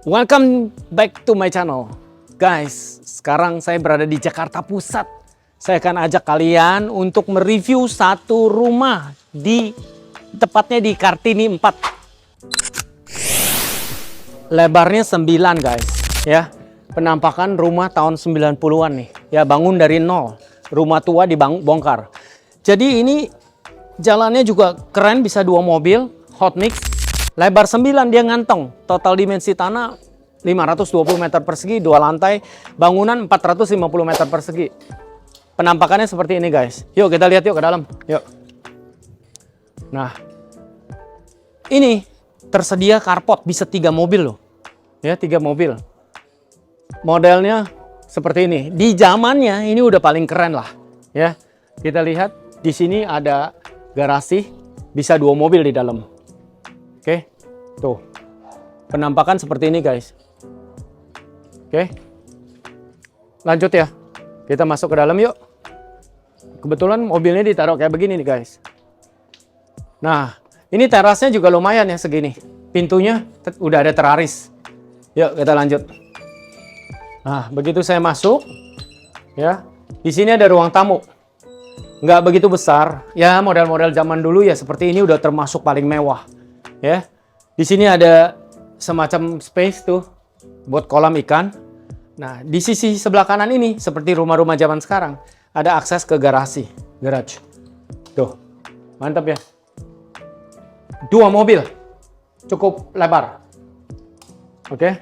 Welcome back to my channel. Guys, sekarang saya berada di Jakarta Pusat. Saya akan ajak kalian untuk mereview satu rumah tepatnya di Kartini 4. Lebarnya 9 guys, ya. Penampakan rumah tahun 90-an nih. Ya, bangun dari nol. Rumah tua dibongkar. Jadi ini jalannya juga keren, bisa 2 mobil, hot mix. Lebar 9 dia ngantong. Total dimensi tanah 520 meter persegi, 2 lantai. Bangunan 450 meter persegi. Penampakannya seperti ini guys. Yuk kita lihat yuk ke dalam. Yuk. Nah, ini tersedia carport, bisa 3 mobil loh. Ya, 3 mobil. Modelnya seperti ini. Di zamannya ini udah paling keren lah. Ya, kita lihat di sini ada garasi, bisa 2 mobil di dalam. Oke, tuh. Penampakan seperti ini guys. Oke. Lanjut ya. Kita masuk ke dalam yuk. Kebetulan mobilnya ditaruh kayak begini nih guys. Nah, ini terasnya juga lumayan ya segini. Pintunya udah ada teraris. Yuk kita lanjut. Nah, begitu saya masuk, ya, di sini ada ruang tamu. Nggak begitu besar, ya model-model zaman dulu ya seperti ini udah termasuk paling mewah. Ya, di sini ada semacam space tuh buat kolam ikan. Nah, di sisi sebelah kanan ini seperti rumah-rumah zaman sekarang ada akses ke garage. Tuh, mantap ya. 2 mobil, cukup lebar. Oke.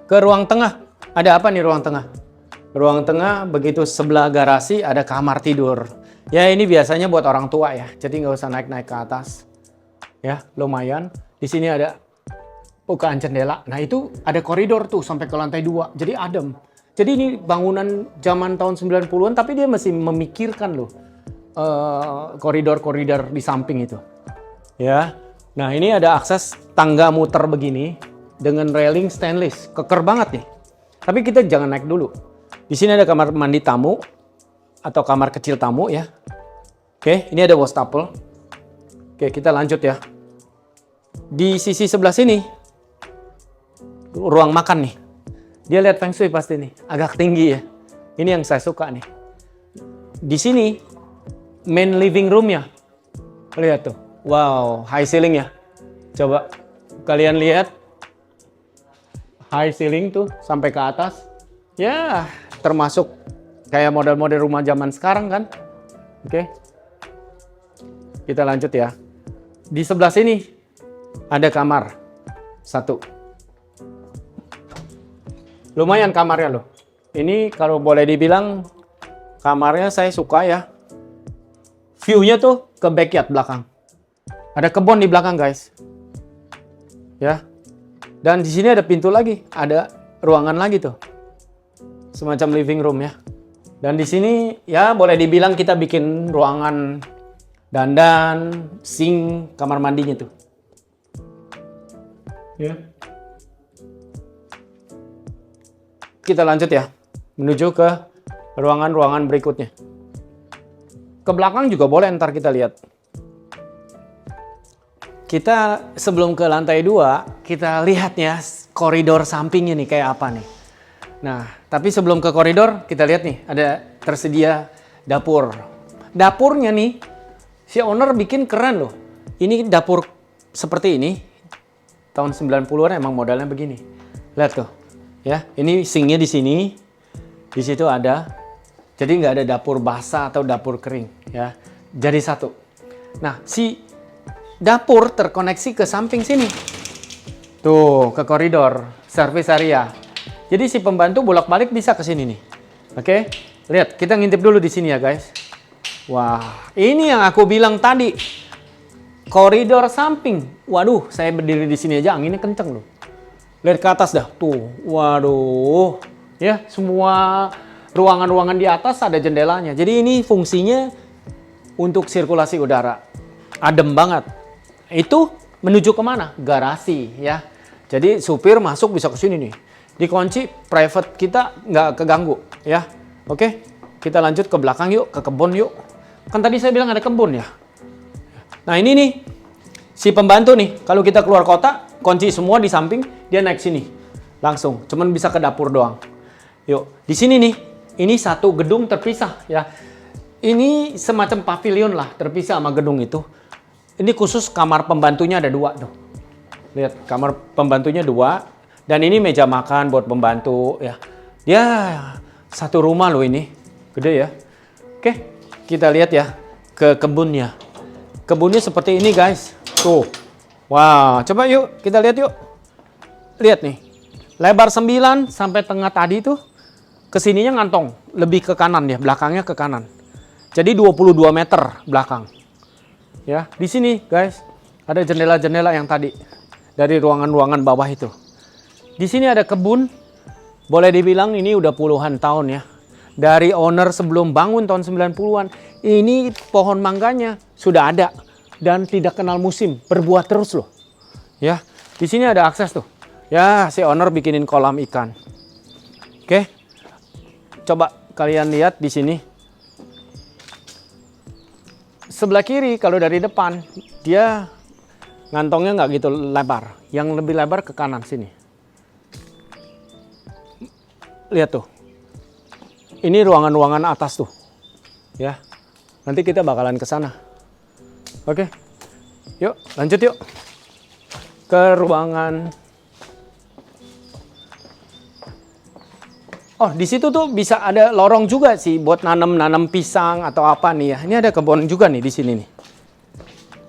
Ke ruang tengah, ada apa nih ruang tengah? Ruang tengah begitu sebelah garasi ada kamar tidur. Ya ini biasanya buat orang tua ya, jadi nggak usah naik-naik ke atas. Ya lumayan. Di sini ada bukaan jendela. Nah itu ada koridor tuh sampai ke lantai 2, jadi adem. Jadi ini bangunan zaman tahun 90-an, tapi dia masih memikirkan loh koridor-koridor di samping itu. Ya, nah ini ada akses tangga muter begini. Dengan railing stainless, keker banget nih. Tapi kita jangan naik dulu. Di sini ada kamar mandi tamu atau kamar kecil tamu ya. Oke, ini ada wastafel. Oke, kita lanjut ya. Di sisi sebelah sini ruang makan nih. Dia lihat feng shui pasti nih, agak tinggi ya. Ini yang saya suka nih. Di sini main living room-nya. Lihat tuh. Wow, high ceiling ya. Coba kalian lihat. High ceiling tuh sampai ke atas. Ya, termasuk kayak model-model rumah zaman sekarang kan. Oke. Kita lanjut ya. Di sebelah sini ada kamar. 1. Lumayan kamarnya loh. Ini kalau boleh dibilang kamarnya saya suka ya. View-nya tuh ke backyard belakang. Ada kebun di belakang guys. Ya. Dan di sini ada pintu lagi, ada ruangan lagi tuh. Semacam living room ya. Dan di sini ya boleh dibilang kita bikin ruangan dandan, sink, kamar mandinya tuh. Ya. Kita lanjut ya, menuju ke ruangan-ruangan berikutnya. Ke belakang juga boleh ntar kita lihat. Kita sebelum ke lantai 2, kita lihat ya koridor sampingnya nih kayak apa nih. Nah, tapi sebelum ke koridor, kita lihat nih ada tersedia dapur. Dapurnya nih, si owner bikin keren loh. Ini dapur seperti ini, tahun 90-an emang modelnya begini. Lihat tuh, ya ini sinknya di sini, di situ ada. Jadi nggak ada dapur basah atau dapur kering ya. Jadi satu. Nah, si dapur terkoneksi ke samping sini. Tuh, ke koridor, service area. Jadi si pembantu bolak-balik bisa ke sini nih. Oke? Lihat, kita ngintip dulu di sini ya, guys. Wah, ini yang aku bilang tadi. Koridor samping. Waduh, saya berdiri di sini aja anginnya kenceng loh. Lihat ke atas dah. Tuh, waduh. Ya, semua ruangan-ruangan di atas ada jendelanya. Jadi ini fungsinya untuk sirkulasi udara. Adem banget. Itu menuju kemana? Garasi ya. Jadi supir masuk bisa ke sini nih. Dikunci, private kita nggak keganggu ya. Oke, kita lanjut ke belakang yuk, ke kebun yuk. Kan tadi saya bilang ada kebun ya. Nah ini nih, si pembantu nih, kalau kita keluar kota, kunci semua di samping, dia naik sini. Langsung, cuman bisa ke dapur doang. Yuk, di sini nih, ini satu gedung terpisah ya. Ini semacam pavilion lah, terpisah sama gedung itu. Ini khusus kamar pembantunya ada 2 tuh. Lihat, kamar pembantunya 2. Dan ini meja makan buat pembantu ya. Ya, satu rumah loh ini. Gede ya. Oke, kita lihat ya ke kebunnya. Kebunnya seperti ini guys. Tuh. Wow, coba yuk kita lihat yuk. Lihat nih. Lebar 9 sampai tengah tadi tuh. Kesininya ngantong. Lebih ke kanan ya, belakangnya ke kanan. Jadi 22 meter belakang. Ya, di sini guys, ada jendela-jendela yang tadi dari ruangan-ruangan bawah itu. Di sini ada kebun, boleh dibilang ini udah puluhan tahun ya. Dari owner sebelum bangun tahun 90-an, ini pohon mangganya sudah ada dan tidak kenal musim, berbuah terus loh. Ya, di sini ada akses tuh. Ya, si owner bikinin kolam ikan. Oke. Coba kalian lihat di sini. Sebelah kiri kalau dari depan dia ngantongnya nggak gitu lebar, yang lebih lebar ke kanan sini. Lihat tuh, ini ruangan-ruangan atas tuh, ya. Nanti kita bakalan ke sana. Oke, yuk lanjut yuk ke ruangan. Oh, di situ tuh bisa ada lorong juga sih buat nanam pisang atau apa nih ya. Ini ada kebun juga nih di sini nih.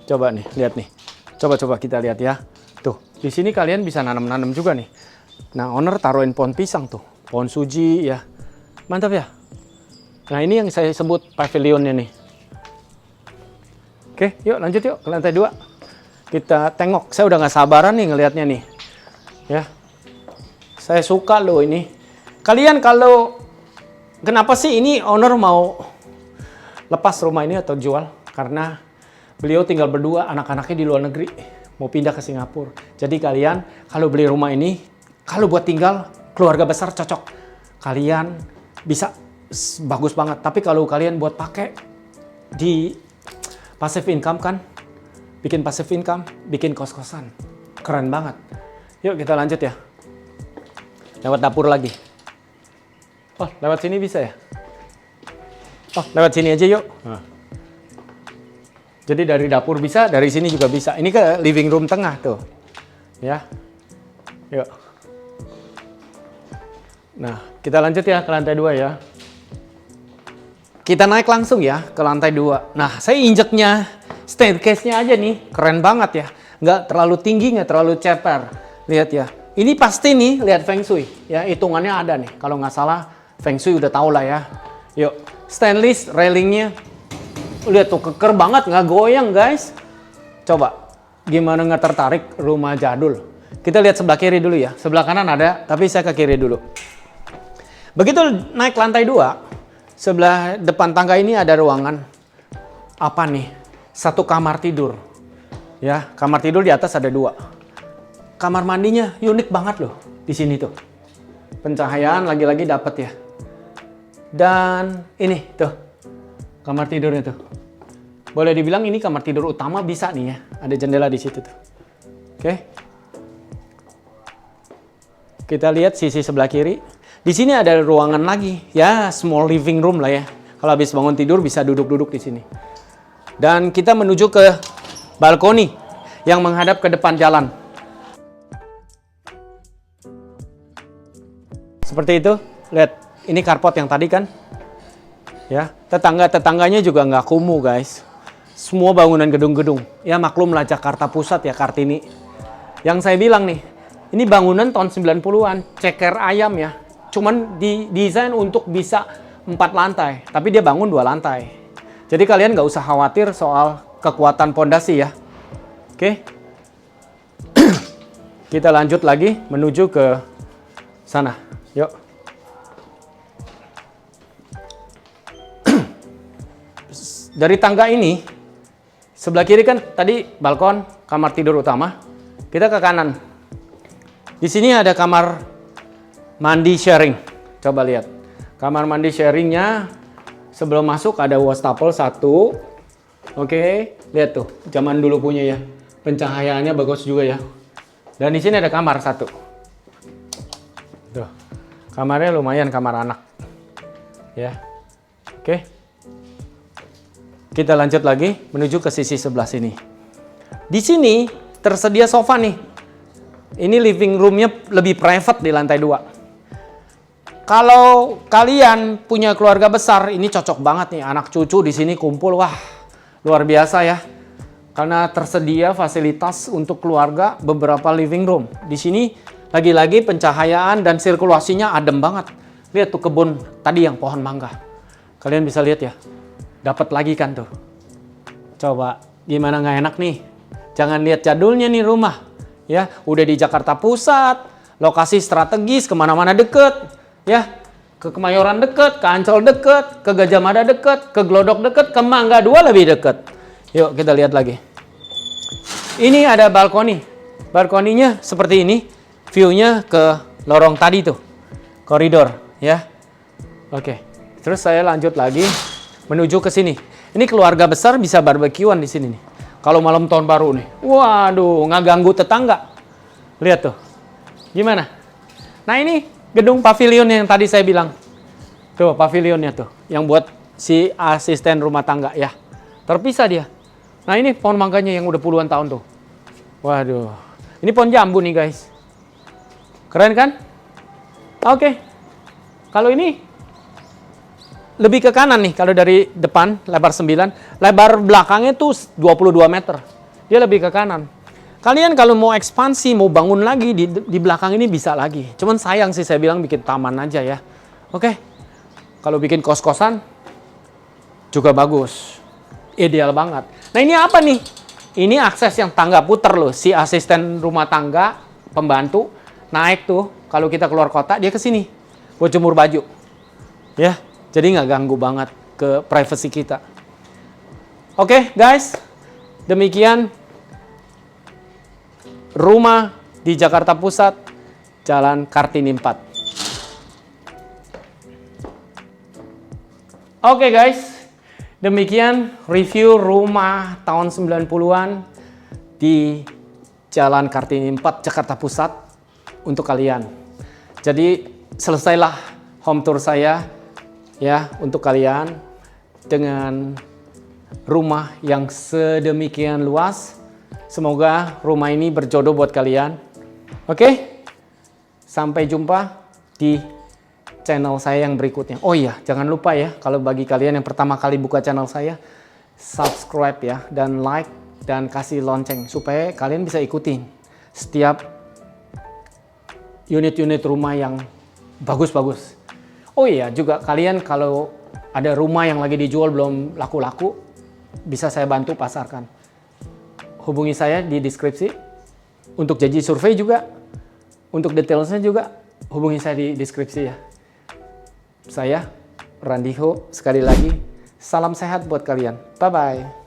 Coba nih, lihat nih. Coba kita lihat ya. Tuh, di sini kalian bisa nanam juga nih. Nah, owner taruhin pohon pisang tuh, pohon suji ya. Mantap ya. Nah, ini yang saya sebut pavilionnya nih. Oke, yuk lanjut yuk ke lantai 2. Kita tengok. Saya udah nggak sabaran nih ngelihatnya nih. Ya. Saya suka loh ini. Kalian kalau kenapa sih ini owner mau lepas rumah ini atau jual? Karena beliau tinggal berdua, anak-anaknya di luar negeri, mau pindah ke Singapura. Jadi kalian kalau beli rumah ini, kalau buat tinggal keluarga besar cocok. Kalian bisa bagus banget. Tapi kalau kalian buat pakai di passive income kan, bikin passive income, bikin kos-kosan, keren banget. Yuk kita lanjut ya. Lewat dapur lagi. Oh, lewat sini bisa ya? Oh, lewat sini aja yuk. Nah. Jadi dari dapur bisa, dari sini juga bisa. Ini ke living room tengah tuh. Ya. Yuk. Nah, kita lanjut ya ke lantai 2 ya. Kita naik langsung ya ke lantai 2. Nah, saya injeknya staircase-nya aja nih. Keren banget ya. Nggak terlalu tinggi, nggak terlalu ceper. Lihat ya. Ini pasti nih, lihat Feng Shui. Ya, hitungannya ada nih. Kalau nggak salah, Feng Shui udah tahu lah ya. Yuk, stainless railingnya. Lihat tuh, keker banget, nggak goyang guys. Coba, gimana nggak tertarik rumah jadul? Kita lihat sebelah kiri dulu ya. Sebelah kanan ada, tapi saya ke kiri dulu. Begitu naik lantai 2, sebelah depan tangga ini ada ruangan. Apa nih? Satu kamar tidur. Ya, kamar tidur di atas ada 2. Kamar mandinya unik banget loh di sini tuh. Pencahayaan lagi-lagi dapat ya. Dan ini tuh kamar tidurnya tuh. Boleh dibilang ini kamar tidur utama bisa nih ya. Ada jendela di situ tuh. Oke. Kita lihat sisi sebelah kiri. Di sini ada ruangan lagi. Ya, small living room lah ya. Kalau habis bangun tidur bisa duduk-duduk di sini. Dan kita menuju ke balkoni yang menghadap ke depan jalan. Seperti itu. Lihat. Ini carport yang tadi kan, ya tetangganya juga nggak kumuh guys. Semua bangunan gedung-gedung. Ya maklumlah Jakarta Pusat ya Kartini. Yang saya bilang nih, ini bangunan tahun 90-an, ceker ayam ya. Cuman didesain untuk bisa 4 lantai, tapi dia bangun 2 lantai. Jadi kalian nggak usah khawatir soal kekuatan pondasi ya. Oke, kita lanjut lagi menuju ke sana. Yuk. Dari tangga ini, sebelah kiri kan tadi balkon, kamar tidur utama. Kita ke kanan. Di sini ada kamar mandi sharing. Coba lihat. Kamar mandi sharingnya sebelum masuk ada wastafel 1. Oke, lihat tuh. Zaman dulu punya ya. Pencahayaannya bagus juga ya. Dan di sini ada kamar satu. Tuh. Kamarnya lumayan, kamar anak. Ya. Oke. Kita lanjut lagi menuju ke sisi sebelah sini. Di sini tersedia sofa nih. Ini living roomnya lebih private di lantai 2. Kalau kalian punya keluarga besar, ini cocok banget nih, anak cucu di sini kumpul, wah luar biasa ya. Karena tersedia fasilitas untuk keluarga beberapa living room. Di sini lagi-lagi pencahayaan dan sirkulasinya adem banget. Lihat tuh kebun tadi yang pohon mangga. Kalian bisa lihat ya, dapat lagi kan tuh. Coba gimana nggak enak nih? Jangan lihat jadulnya nih rumah. Ya, udah di Jakarta Pusat, lokasi strategis, kemana-mana deket, ya, ke Kemayoran deket, ke Ancol deket, ke Gajah Mada deket, ke Glodok deket, ke Mangga 2 lebih deket. Yuk kita lihat lagi. Ini ada balkoni, balkoninya seperti ini, view-nya ke lorong tadi tuh, koridor, ya. Oke, terus saya lanjut lagi menuju ke sini. Ini keluarga besar bisa barbekyuan di sini nih. Kalau malam tahun baru nih, waduh, nggak ganggu tetangga. Lihat tuh, gimana? Nah ini gedung pavilion yang tadi saya bilang. Tuh pavilionnya tuh, yang buat si asisten rumah tangga ya. Terpisah dia. Nah ini pohon mangganya yang udah puluhan tahun tuh. Waduh, ini pohon jambu nih guys. Keren kan? Oke, kalau ini lebih ke kanan nih, kalau dari depan lebar 9, lebar belakangnya tuh 22 meter. Dia lebih ke kanan. Kalian kalau mau ekspansi, mau bangun lagi di belakang ini bisa lagi. Cuman sayang sih saya bilang bikin taman aja ya. Oke. Kalau bikin kos-kosan juga bagus. Ideal banget. Nah, ini apa nih? Ini akses yang tangga puter loh. Si asisten rumah tangga, pembantu naik tuh kalau kita keluar kota dia ke sini buat jemur baju. Ya. Jadi nggak ganggu banget ke privasi kita. Oke, guys. Demikian rumah di Jakarta Pusat, Jalan Kartini 4. Oke, guys. Demikian review rumah tahun 90-an di Jalan Kartini 4, Jakarta Pusat untuk kalian. Jadi selesailah home tour saya ya untuk kalian dengan rumah yang sedemikian luas. Semoga rumah ini berjodoh buat kalian. Oke? Sampai jumpa di channel saya yang berikutnya. Oh iya, jangan lupa ya, kalau bagi kalian yang pertama kali buka channel saya, subscribe ya, dan like, dan kasih lonceng, supaya kalian bisa ikutin setiap unit-unit rumah yang bagus-bagus. Oh iya, juga kalian kalau ada rumah yang lagi dijual belum laku-laku, bisa saya bantu pasarkan. Hubungi saya di deskripsi. Untuk janji survei juga, untuk detailsnya juga, hubungi saya di deskripsi ya. Saya, Randy Ho, sekali lagi, salam sehat buat kalian. Bye-bye.